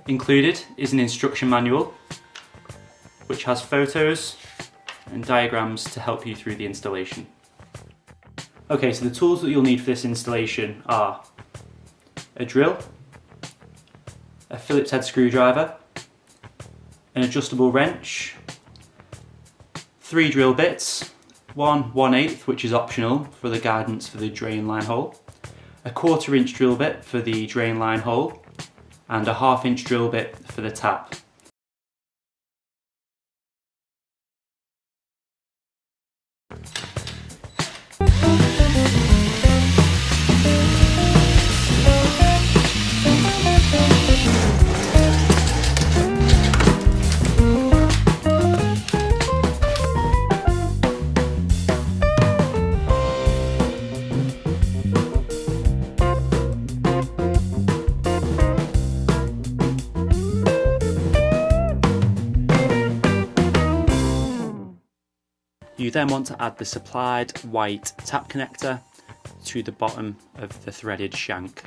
Included is an instruction manual which has photos and diagrams to help you through the installation. Okay, so the tools that you'll need for this installation are a drill, a Phillips head screwdriver, an adjustable wrench, 3 drill bits, one 1/8 which is optional for the guidance for the drain line hole, a 1/4 inch drill bit for the drain line hole, and a 1/2 inch drill bit for the tap. You then want to add the supplied white tap connector to the bottom of the threaded shank.